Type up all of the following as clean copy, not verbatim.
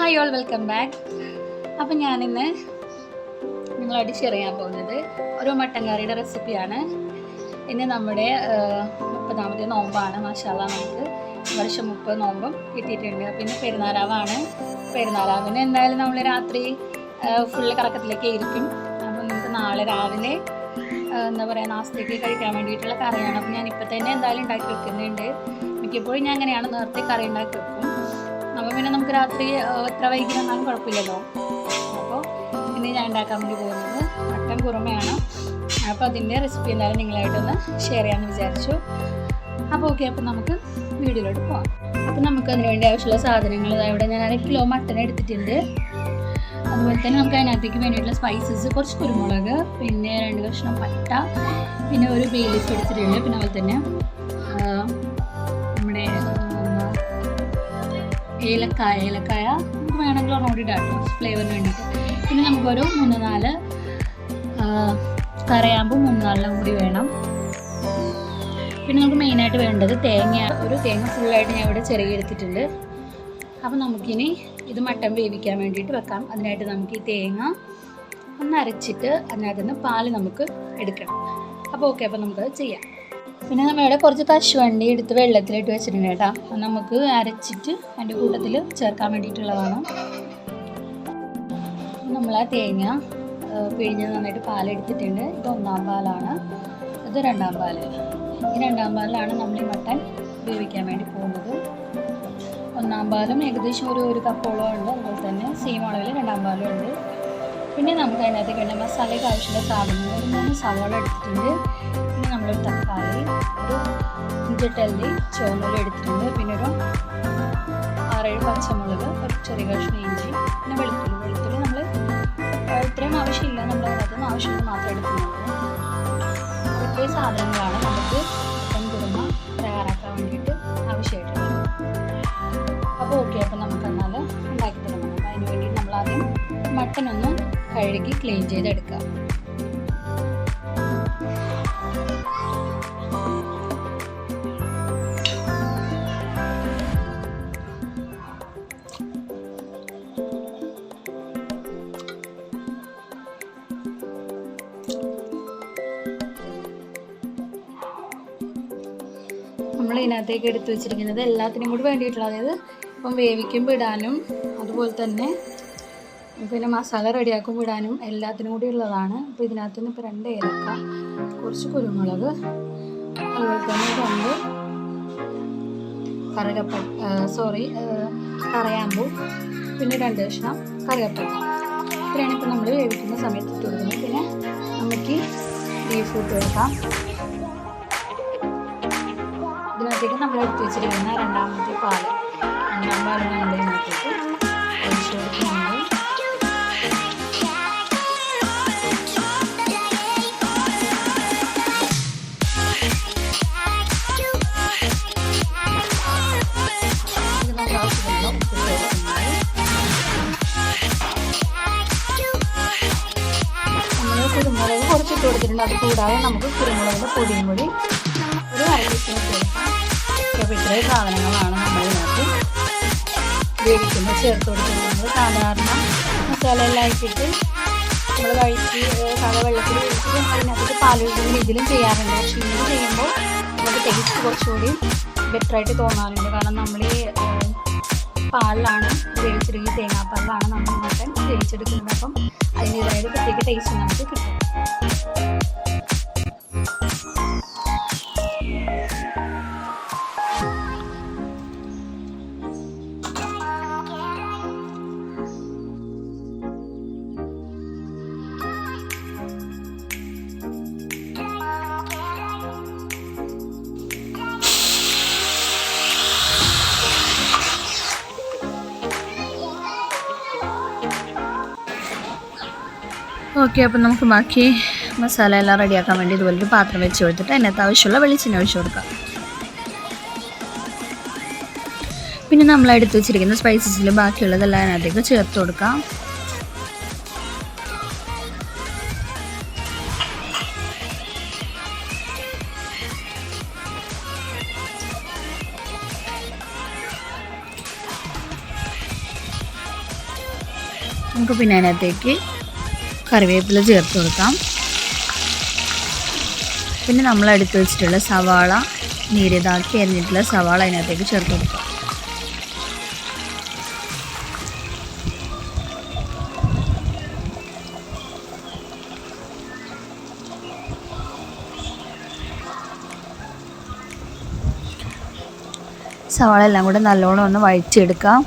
Hi all, welcome back. അപ്പം ഞാനിന്ന് നിങ്ങളായിട്ട് ഷെയർ ചെയ്യാൻ പോകുന്നത് ഒരു മട്ടൻ കറിയുടെ റെസിപ്പിയാണ്. ഇന്ന് നമ്മുടെ 30ാമത്തെ നോമ്പാണ്. മാഷാഅല്ലാ, നമുക്ക് വർഷം 30 നോമ്പും കിട്ടിയിട്ടുണ്ട്. പിന്നെ പെരുന്നാളാവാണ്. പെരുന്നാളാവിന് എന്തായാലും നമ്മൾ രാത്രി ഫുള്ള് കറക്കത്തിലേക്ക് ഇരിക്കും. അപ്പം നമുക്ക് നാളെ രാവിലെ എന്താ പറയുക, നാസ്തയ്ക്ക് കഴിക്കാൻ വേണ്ടിയിട്ടുള്ള കറിയാണ്. അപ്പം ഞാനിപ്പോൾ തന്നെ എന്തായാലും ഉണ്ടാക്കി വെക്കുന്നുണ്ട്. മിക്കപ്പോഴും ഞാൻ അങ്ങനെയാണ്, നേരത്തെ കറി ഉണ്ടാക്കി വെക്കും. അപ്പോൾ പിന്നെ നമുക്ക് രാത്രി എത്ര വൈകി വന്നാലും കുഴപ്പമില്ലല്ലോ. അപ്പോൾ ഇനി ഞാൻ ഉണ്ടാക്കാൻ വേണ്ടി പോകുന്നത് മട്ടൻ കുറുമയാണ്. അപ്പോൾ അതിൻ്റെ റെസിപ്പി എന്തായാലും നിങ്ങളായിട്ടൊന്ന് ഷെയർ ചെയ്യാമെന്ന് വിചാരിച്ചു. അപ്പോൾ ഓക്കെ, അപ്പോൾ നമുക്ക് വീഡിയോയിലോട്ട് പോകാം. അപ്പോൾ നമുക്ക് അതിന് വേണ്ടി ആവശ്യമുള്ള സാധനങ്ങൾ ഇവിടെ ഞാൻ 1 കിലോ മട്ടൻ എടുത്തിട്ടുണ്ട്. അതുപോലെ തന്നെ നമുക്ക് അതിനകത്തേക്ക് വേണ്ടിയിട്ടുള്ള സ്പൈസസ്, കുറച്ച് കുരുമുളക്, പിന്നെ 2 കഷ്ണം പട്ട, പിന്നെ ഒരു ബേ ലീഫ് എടുത്തിട്ടുണ്ട്. പിന്നെ അതുപോലെ തന്നെ നമ്മുടെ ഏലക്കായ നമുക്ക് വേണമെങ്കിൽ ഒന്നുകൂടി ഇടാം ഫ്ലേവറിന് വേണ്ടിയിട്ട്. പിന്നെ നമുക്കൊരു 3-4 കറിയാകുമ്പോൾ 3-4 കൂടി വേണം. പിന്നെ നമുക്ക് മെയിനായിട്ട് വേണ്ടത് ഒരു തേങ്ങ ഫുള്ളായിട്ട് ഞാൻ ഇവിടെ ചെറിയ എടുത്തിട്ടുണ്ട്. അപ്പോൾ നമുക്കിനി ഇത് മട്ടൻ വേവിക്കാൻ വേണ്ടിയിട്ട് വെക്കാം. അതിനായിട്ട് നമുക്ക് ഈ തേങ്ങ ഒന്ന് അരച്ചിട്ട് അതിനകത്ത് നിന്ന് പാല് നമുക്ക് എടുക്കണം. അപ്പോൾ ഓക്കെ, അപ്പോൾ നമുക്കത് ചെയ്യാം. പിന്നെ നമ്മളിവിടെ കുറച്ച് കശുവണ്ടി എടുത്ത് വെള്ളത്തിലിട്ട് വെച്ചിട്ടുണ്ട് കേട്ടോ. നമുക്ക് അരച്ചിട്ട് അതിൻ്റെ കൂട്ടത്തിൽ ചേർക്കാൻ വേണ്ടിയിട്ടുള്ളതാണ്. നമ്മൾ ആ തേങ്ങ പിഴിഞ്ഞ് നന്നായിട്ട് പാലെടുത്തിട്ടുണ്ട്. ഇത് 1-ാം പാലാണ്, ഇത് 2-ാം പാല്. ഈ 2-ാം പാലിലാണ് നമ്മൾ ഈ മട്ടൻ വേവിക്കാൻ വേണ്ടി പോകുന്നത്. 1-ാം പാലും ഏകദേശം ഒരു കപ്പോളം ഉണ്ട്. അതുപോലെ തന്നെ സെയിം അളവിൽ 2-ാം പാലും ഉണ്ട്. പിന്നെ നമുക്ക് അതിനകത്തേക്ക് വേണ്ട മസാലയ്ക്ക് ആവശ്യമുള്ള സാധനങ്ങൾ, ഒരു 3 സവാള എടുത്തിട്ടുണ്ട്. പിന്നെ നമ്മളൊരു തക്കാളി, ഒരു 5-8 അല്ലി ചുവന്നുള്ളി എടുത്തിട്ടുണ്ട്. പിന്നെ ഒരു 6-7 പച്ചമുളക്, ഒരു ചെറിയ കഷ്ണം ഇഞ്ചി, പിന്നെ വെളുത്തുള്ളി നമ്മൾ ഇത്രയും ആവശ്യമില്ല, നമ്മൾ അതിനകത്ത് ആവശ്യമുള്ളത് മാത്രം എടുക്കുന്നുള്ളൂ. ഇത്രയും സാധനങ്ങളാണ് നമുക്ക് മട്ടൻ കുറുമ തയ്യാറാക്കാൻ വേണ്ടിയിട്ട് ആവശ്യമായിട്ടുള്ളത്. അപ്പോൾ ഓക്കെ, അപ്പോൾ നമുക്കെന്നാൽ ഉണ്ടാക്കി തുടങ്ങണം. അപ്പോൾ അതിന് വേണ്ടി നമ്മളാദ്യം മട്ടൻ ഒന്ന് കഴുകി ക്ലീൻ ചെയ്തെടുക്കാം. നമ്മൾ ഇതിനകത്തേക്ക് എടുത്തു വെച്ചിരിക്കുന്നത് എല്ലാത്തിനും കൂടി വേണ്ടിയിട്ടുള്ള, അതായത് ഇപ്പം വേവിക്കുമ്പോൾ ഇടാനും അതുപോലെ തന്നെ പിന്നെ മസാല റെഡിയാക്കുമ്പോൾ ഇടാനും എല്ലാത്തിനും കൂടി ഉള്ളതാണ്. അപ്പോൾ ഇതിനകത്ത് നിന്ന് ഇപ്പോൾ 2 ഏലക്ക, കുറച്ച് കുരുമുളക്, അതുപോലെ തന്നെ 2 കറയാമ്പൂ, പിന്നെ 2 കഷ്ണം കറിവേപ്പില. ഇത്രയാണ് ഇപ്പോൾ നമ്മൾ വേവിക്കുന്ന സമയത്ത് ഇട്ട് കൊടുക്കുന്നത്. പിന്നെ നമുക്ക് ബീഫ് ഇട്ട് കൊടുക്കാം. ഇതിനകത്തേക്ക് നമ്മൾ എടുത്ത് വെച്ചിരിക്കുന്ന 2-ാമത്തെ പാല്, 2-ാം പാല് നമ്മൾ ഇതിനകത്തേക്ക് ഒഴിച്ച് കൊടുക്കുന്നുണ്ട്. കുരുമുളക് കുറച്ചിട്ട് കൊടുത്തിട്ടുണ്ട്. അത് കൂടാതെ നമുക്ക് കുരുമുളകിൻ്റെ പൊടിയും കൂടി ഒരു 1/2 ടീസ്പൂൺ കൊടുക്കാം. അപ്പോൾ ഇത്രയും സാധനങ്ങളാണ് നമ്മളിതിനകത്ത് വേവിക്കുമ്പോൾ ചേർത്ത് കൊടുക്കുന്നത്. നമ്മൾ സാധാരണ മസാല എല്ലാം ആക്കിയിട്ട് നമ്മൾ വഴിച്ച് സാധാ വെള്ളത്തിൽ വേവിച്ചിട്ട് അതിനകത്ത് പാലൊഴിക്കുന്ന രീതിയിലും ചെയ്യാറുണ്ട്. പക്ഷേ ഇങ്ങനെ ചെയ്യുമ്പോൾ നമുക്ക് ടേസ്റ്റ് കുറച്ചുകൂടി ബെറ്ററായിട്ട് തോന്നാറുണ്ട്. കാരണം നമ്മൾ ഈ പാലിലാണ് വേവിച്ചെടുക്കുക, തേങ്ങാപ്പാലിലാണ് നമ്മൾ മട്ടൻ വേവിച്ചെടുക്കുന്നത്. അപ്പം അതിൻ്റേതായ പ്രത്യേക ടേസ്റ്റ് നമുക്ക് കിട്ടും. ഓക്കെ, അപ്പോൾ നമുക്ക് ബാക്കി മസാല എല്ലാം റെഡിയാക്കാൻ വേണ്ടി ഇതുപോലൊരു പാത്രം വെച്ച് കൊടുത്തിട്ട് അതിനകത്ത് ആവശ്യമുള്ള വെളിച്ചെണ്ണ ഒഴിച്ച് കൊടുക്കാം. പിന്നെ നമ്മൾ എടുത്ത് വെച്ചിരിക്കുന്ന സ്പൈസസിൽ ബാക്കിയുള്ളതെല്ലാം അതിനകത്തേക്ക് ചേർത്ത് കൊടുക്കാം. നമുക്ക് പിന്നെ അതിനകത്തേക്ക് കറിവേപ്പില ചേർത്ത് കൊടുക്കാം. പിന്നെ നമ്മൾ എടുത്ത് വെച്ചിട്ടുള്ള സവാള നീരിതാക്കി അരിഞ്ഞിട്ടുള്ള സവാള അതിനകത്തേക്ക് ചേർത്ത് കൊടുക്കാം. സവാള എല്ലാം കൂടെ നല്ലോണം ഒന്ന് വഴറ്റിയെടുക്കാം.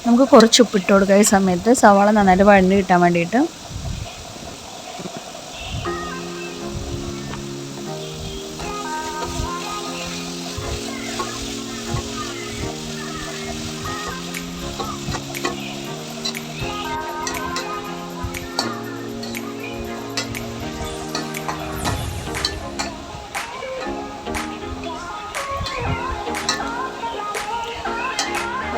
നമുക്ക് കുറച്ച് ഉപ്പിട്ട് കൊടുക്കുക ഈ സമയത്ത്, സവാള നന്നായിട്ട് വഴഞ്ഞ് കിട്ടാൻ വേണ്ടിയിട്ട്.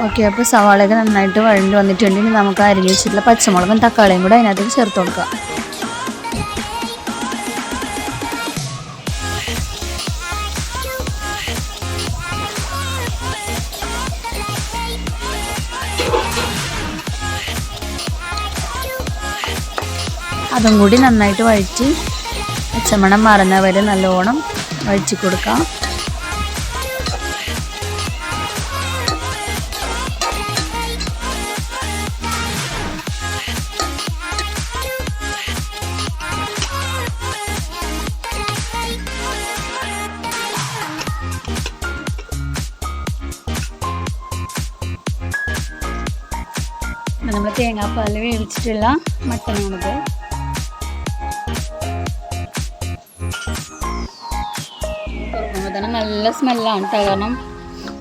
ഓക്കെ, അപ്പോൾ സവാളയൊക്കെ നന്നായിട്ട് വഴണ്ട് വന്നിട്ടുണ്ടെങ്കിൽ നമുക്ക് അരിഞ്ഞ് വെച്ചിട്ടുള്ള പച്ചമുളകും തക്കാളിയും കൂടെ അതിനകത്തേക്ക് ചേർത്ത് കൊടുക്കാം. അതും കൂടി നന്നായിട്ട് വഴറ്റി പച്ചമണം മാറുന്നവരെ നല്ലോണം വഴറ്റി കൊടുക്കാം. നമ്മൾ തേങ്ങാപ്പാലിൽ വേവിച്ചിട്ടുള്ള മട്ടനാണിത്. തുറക്കുമ്പോൾ തന്നെ നല്ല സ്മെല്ലാണ് കേട്ടോ, കാരണം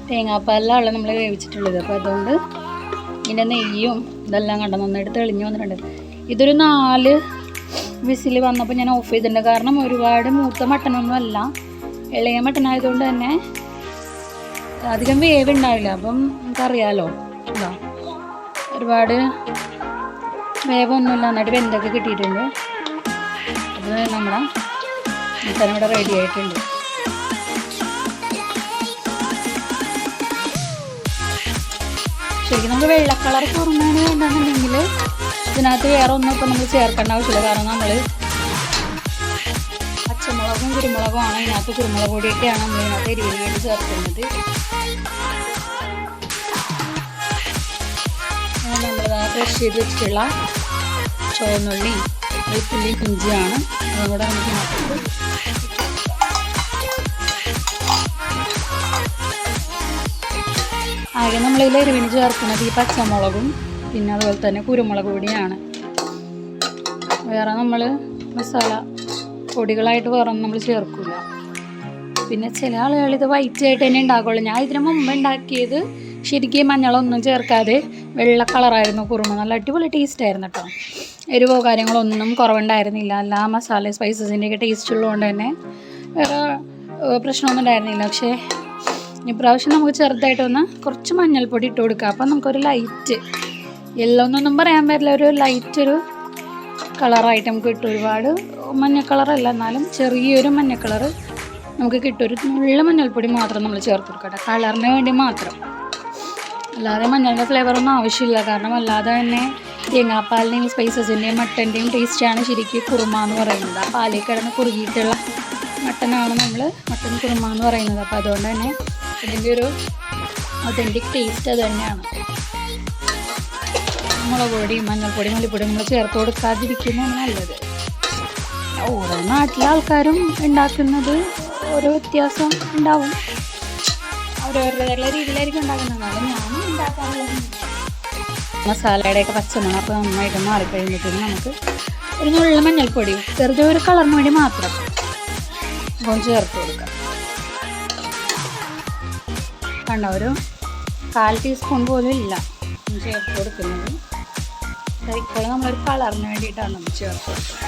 തേങ്ങാപ്പാലിലാണ് നമ്മൾ വേവിച്ചിട്ടുള്ളത്. അപ്പോൾ അതുകൊണ്ട് ഇതിൻ്റെ നെയ്യും ഇതെല്ലാം കണ്ട നന്നായിട്ട് തെളിഞ്ഞ് വന്നിട്ടുണ്ട്. ഇതൊരു 4 വിസിൽ വന്നപ്പോൾ ഞാൻ ഓഫ് ചെയ്തിട്ടുണ്ട്, കാരണം ഒരുപാട് മൂത്ത മട്ടനൊന്നും അല്ല, ഇളയ മട്ടനായതുകൊണ്ട് തന്നെ അധികം വേവ് ഉണ്ടാവില്ല. അപ്പം നമുക്കറിയാലോ ഇതാ ഒരുപാട് വേവൊന്നുമില്ല, നന്നായിട്ട് വെന്തൊക്കെ കിട്ടിയിട്ടുണ്ട്. അത് നമ്മുടെ മട്ടൻ ഇവിടെ റെഡി ആയിട്ടുണ്ട്. ശരിക്കും നമുക്ക് വെള്ള കളർ കുറഞ്ഞാണ് വേണ്ടെന്നുണ്ടെങ്കിൽ ഇതിനകത്ത് വേറെ ഒന്നും ഇപ്പം നമ്മൾ ചേർക്കേണ്ട ആവശ്യമില്ല, കാരണം നമ്മൾ പച്ചമുളകും കുരുമുളകും ആണ് ഇതിനകത്ത്, കുരുമുളക് പൊടിയൊക്കെയാണ് നമ്മൾ ഇതിനകത്ത് എരിവിന് വേണ്ടി ചേർക്കുന്നത്. നമ്മൾ ഫ്രഷ് ചെയ്ത് വെച്ചിട്ടുള്ള ചുവന്നുള്ളി വെളുത്തുള്ളി ഇഞ്ചിയാണ്, അതും കൂടെ നമുക്ക് ഇതിനകത്ത് ആകെ നമ്മളിതിൽ എരിവിന് ചേർക്കുന്നത് ഈ പച്ചമുളകും പിന്നെ അതുപോലെ തന്നെ കുരുമുളക് പൊടിയാണ്. വേറെ നമ്മൾ മസാല പൊടികളായിട്ട് വേറെ ഒന്നും നമ്മൾ ചേർക്കില്ല. പിന്നെ ചില ആളുകൾ ഇത് വൈറ്റ് ആയിട്ട് തന്നെ ഉണ്ടാക്കുള്ളൂ. ഞാൻ ഇതിന് മുമ്പ് ഉണ്ടാക്കിയത് ശരിക്കും മഞ്ഞളൊന്നും ചേർക്കാതെ വെള്ള കളറായിരുന്നു കുറുമ. നല്ല അടിപൊളി ടേസ്റ്റ് ആയിരുന്നു കേട്ടോ. എരിവോ കാര്യങ്ങളൊന്നും കുറവുണ്ടായിരുന്നില്ല. എല്ലാ മസാല സ്പൈസസിൻ്റെയൊക്കെ ടേസ്റ്റ് ഉള്ളതുകൊണ്ട് തന്നെ വേറെ പ്രശ്നമൊന്നും ഉണ്ടായിരുന്നില്ല. പക്ഷേ ഇപ്രാവശ്യം നമുക്ക് ചെറുതായിട്ടൊന്ന് കുറച്ച് മഞ്ഞൾപ്പൊടി ഇട്ട് കൊടുക്കുക. അപ്പം നമുക്കൊരു ലൈറ്റ് യെല്ലോ എന്നൊന്നും പറയാൻ പറ്റില്ല, ഒരു ലൈറ്റ് ഒരു കളറായിട്ട് നമുക്ക് കിട്ടും. ഒരുപാട് മഞ്ഞ കളറല്ല, എന്നാലും ചെറിയൊരു മഞ്ഞ കളറ് നമുക്ക് കിട്ടും. ഒരു നുള്ള മഞ്ഞൾപ്പൊടി മാത്രം നമ്മൾ ചേർത്ത് കൊടുക്കട്ടെ, കളറിന് വേണ്ടി മാത്രം. അല്ലാതെ മഞ്ഞളിൻ്റെ ഫ്ലേവറൊന്നും ആവശ്യമില്ല, കാരണം അല്ലാതെ തന്നെ തേങ്ങാപ്പാലിൻ്റെയും സ്പൈസസിൻ്റെയും മട്ടൻ്റെയും ടേസ്റ്റാണ് ശരിക്കും കുറുമ എന്ന് പറയുന്നത്. ആ പാലിൽ കിടന്ന് കുറുകിയിട്ടുള്ള മട്ടനാണ് നമ്മൾ മട്ടൻ കുറുമ എന്ന് പറയുന്നത്. അപ്പോൾ അതുകൊണ്ട് തന്നെ ഇതിൻ്റെ ഒരു ഒതൻറ്റിക് ടേസ്റ്റ് അത് തന്നെയാണ്. മുളക് പൊടിയും മഞ്ഞൾപ്പൊടി മല്ലിപ്പൊടിയും നമ്മൾ ചേർത്ത് കൊടുക്കാതിരിക്കുന്നതാണ് നല്ലത്. ഓരോ നാട്ടിലെ ആൾക്കാരും ഉണ്ടാക്കുന്നത് ഓരോ വ്യത്യാസം ഉണ്ടാവും, അവരവരുടേതായിട്ടുള്ള രീതിയിലായിരിക്കും ഉണ്ടാക്കുന്നത്. ഞാനും ഉണ്ടാക്കാറുള്ളത് മസാലയുടെയൊക്കെ പച്ചമണം അപ്പോൾ നന്നായിട്ട് മാറിക്കഴിയുമ്പോഴത്തേക്കും നമുക്ക് ഒരു നുള്ള മഞ്ഞൾപ്പൊടി ചെറുതെ ഒരു കളറിന് വേണ്ടി മാത്രം അപ്പോൾ ചേർത്ത് കൊടുക്കാം. കണ്ട ഒരു 1/4 ടീസ്പൂൺ പോലും ഇല്ല ചേർത്ത് കൊടുക്കുന്നത്. ഇപ്പോൾ നമ്മളൊരു കളറിന് വേണ്ടിയിട്ടാണ് നമ്മൾ ചേർത്ത് കൊടുക്കുന്നത്.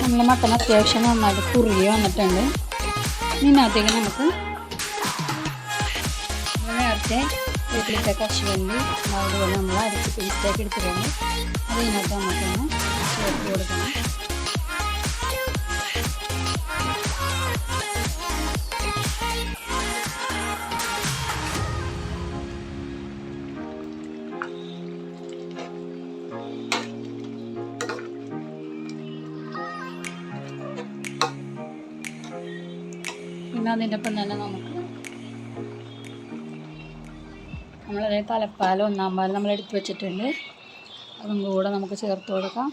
നമ്മൾ മട്ടൻ അത്യാവശ്യം നന്നായിട്ട് കുറുകി വന്നിട്ടുണ്ട്. ഇതിനകത്തേക്ക് നമുക്ക് നേരത്തെ വീട്ടിലത്തെ കശുവണ്ടി അതുപോലെ നമ്മൾ അരച്ച് പേസ്റ്റാക്കി എടുത്തിട്ടുണ്ട്. അത് ഇതിനകത്ത് നമുക്കൊന്ന് ചേർത്ത് കൊടുക്കണം. പിന്നെ അതിൻ്റെ ഒപ്പം തന്നെ നമ്മളതേ തലപ്പാൽ 1-ാം പാൽ നമ്മൾ എടുത്ത് വെച്ചിട്ടുണ്ട്. അതും കൂടെ നമുക്ക് ചേർത്ത് കൊടുക്കാം.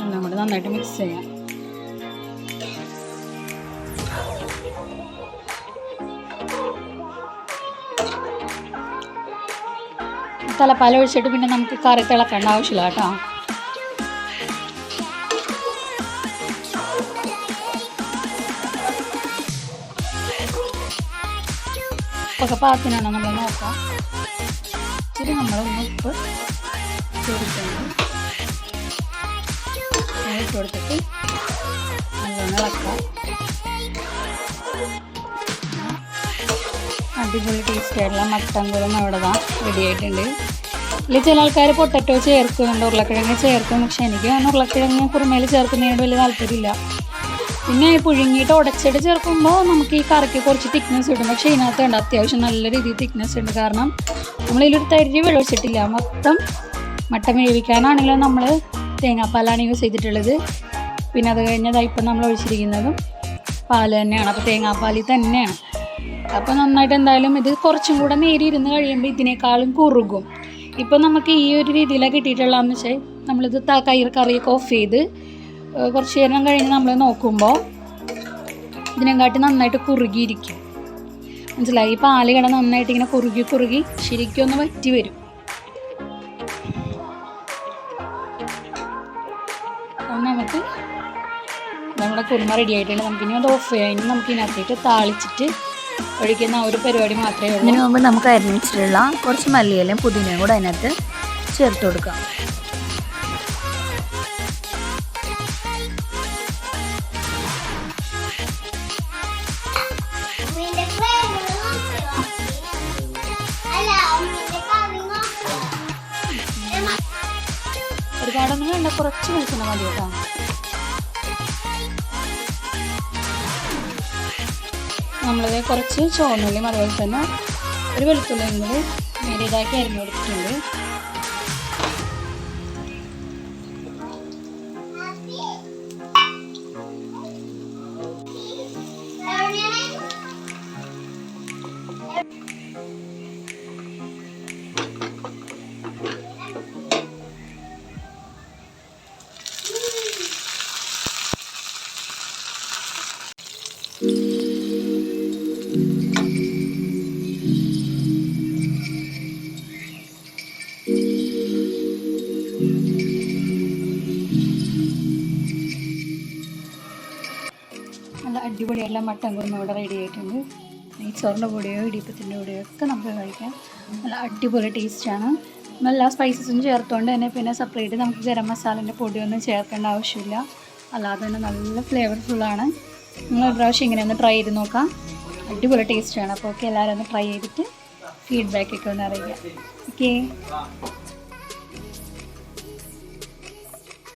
എല്ലാം കൂടെ നന്നായിട്ട് മിക്സ് ചെയ്യാം. തലപ്പാൽ ഒഴിച്ചിട്ട് പിന്നെ നമുക്ക് കറി തിളക്കേണ്ട ആവശ്യമില്ല കേട്ടോ. ഒക്കെ പാകത്തിനാണ് നമ്മൾ നോക്കാം. ഇച്ചിരി നമ്മളൊന്ന് ഉപ്പ് ചേർക്കുന്നത് ഇട്ട് കൊടുത്തിട്ട് നല്ലോണം ഇളക്കാം. അടിപൊളി ടേസ്റ്റ് ആയിട്ടുള്ള മട്ടൻ കുറുമ ഇവിടെ റെഡി ആയിട്ടുണ്ട്. ഇതിൽ ചില ആൾക്കാർ പൊട്ടറ്റോ ചേർക്കുന്നുണ്ട്, ഉരുളക്കിഴങ്ങ് ചേർക്കും. പക്ഷെ എനിക്ക് ഉരുളക്കിഴങ്ങ് കുറുമയിൽ ചേർക്കുന്നതിനോട് വലിയ താല്പര്യമില്ല. പിന്നെ പുഴുങ്ങിയിട്ട് ഉടച്ചിട്ട് ചേർക്കുമ്പോൾ നമുക്ക് ഈ കറിക്ക് കുറച്ച് തിക്നെസ് കിട്ടും. പക്ഷേ ഇതിനകത്ത് ഉണ്ട് അത്യാവശ്യം നല്ല രീതിയിൽ തിക്നെസ് ഉണ്ട്. കാരണം നമ്മളിതിലൊരു തരി വെള്ളം ഒഴിച്ചിട്ടില്ല. മൊത്തം മട്ടൻ വേവിക്കാനാണെങ്കിലും നമ്മൾ തേങ്ങാപ്പാലാണ് യൂസ് ചെയ്തിട്ടുള്ളത്. പിന്നെ അത് കഴിഞ്ഞതായി ഇപ്പം നമ്മൾ ഒഴിച്ചിരിക്കുന്നതും പാൽ തന്നെയാണ്. അപ്പോൾ തേങ്ങാപ്പാലിൽ തന്നെയാണ്. അപ്പോൾ നന്നായിട്ട് എന്തായാലും ഇത് കുറച്ചും കൂടെ നേരി ഇരുന്ന് കഴിയുമ്പോൾ ഇതിനേക്കാളും കുറുകും. ഇപ്പം നമുക്ക് ഈ ഒരു രീതിയിലാണ് കിട്ടിയിട്ടുള്ളതെന്ന് വെച്ചാൽ നമ്മളിത് കറിയൊക്കെ ഓഫ് ചെയ്ത് കുറച്ച് നേരം കഴിഞ്ഞ് നമ്മൾ നോക്കുമ്പോൾ ഇതിനെക്കാട്ടി നന്നായിട്ട് കുറുകിയിരിക്കും. മനസ്സിലായി? ഈ പാല് കിടന്ന് നന്നായിട്ട് ഇങ്ങനെ കുറുകി ശരിക്കും ഒന്ന് വറ്റി വരും. അപ്പം നമുക്ക് നമ്മുടെ കുറുമ റെഡി ആയിട്ടുണ്ട്. നമുക്കിനി അത് ഓഫ് ചെയ്യാം. ഇനി നമുക്ക് ഇതിനകത്തേക്ക് താളിച്ചിട്ട് ഒഴിക്കുന്ന ഒരു പരിപാടി മാത്രമേ ഉള്ളൂ. ഇതിനു മുമ്പ് നമുക്ക് അരിഞ്ഞ് വെച്ചിട്ടുള്ള കുറച്ച് മല്ലിയിലയും പുതിനയും കൂടെ അതിനകത്ത് ചേർത്ത് കൊടുക്കാം. ഒരുപാടൊന്നും വേണ്ട, കുറച്ച് വെളിച്ചെണ്ണ മതി കേട്ടോ. നമ്മളത് കുറച്ച് ചുവന്നുള്ളിയും അതുപോലെ തന്നെ ഒരു വെളുത്തുള്ളിയും കൂടി നേരിയതാക്കി അരിഞ്ഞു കൊടുത്തിട്ടുണ്ട്. നല്ല അടിപൊളിയായിട്ടുള്ള മട്ടൻ കുറുമ ഇവിടെ റെഡി ആയിട്ടുണ്ട്. നെയ്ച്ചോറിൻ്റെ കൂടെയോ ഇടിയപ്പത്തിൻ്റെ കൂടെയോ ഒക്കെ നമുക്ക് കഴിക്കാം. നല്ല അടിപൊളി ടേസ്റ്റാണ്. എല്ലാ സ്പൈസസും ചേർത്തുകൊണ്ട് തന്നെ പിന്നെ സെപ്പറേറ്റ് നമുക്ക് ഗരം മസാലേൻ്റെ പൊടിയൊന്നും ചേർക്കേണ്ട ആവശ്യമില്ല. അല്ലാതെ തന്നെ നല്ല ഫ്ലേവർഫുള്ളാണ്. നിങ്ങൾ ഒരു പ്രാവശ്യം ഇങ്ങനെ ഒന്ന് ട്രൈ ചെയ്ത് നോക്കാം. അടിപൊളി ടേസ്റ്റാണ്. അപ്പോൾ ഓക്കെ, എല്ലാവരും ഒന്ന് ട്രൈ ചെയ്തിട്ട് ഫീഡ്ബാക്കൊക്കെ ഒന്ന് അറിയിക്കാം. ഓക്കെ.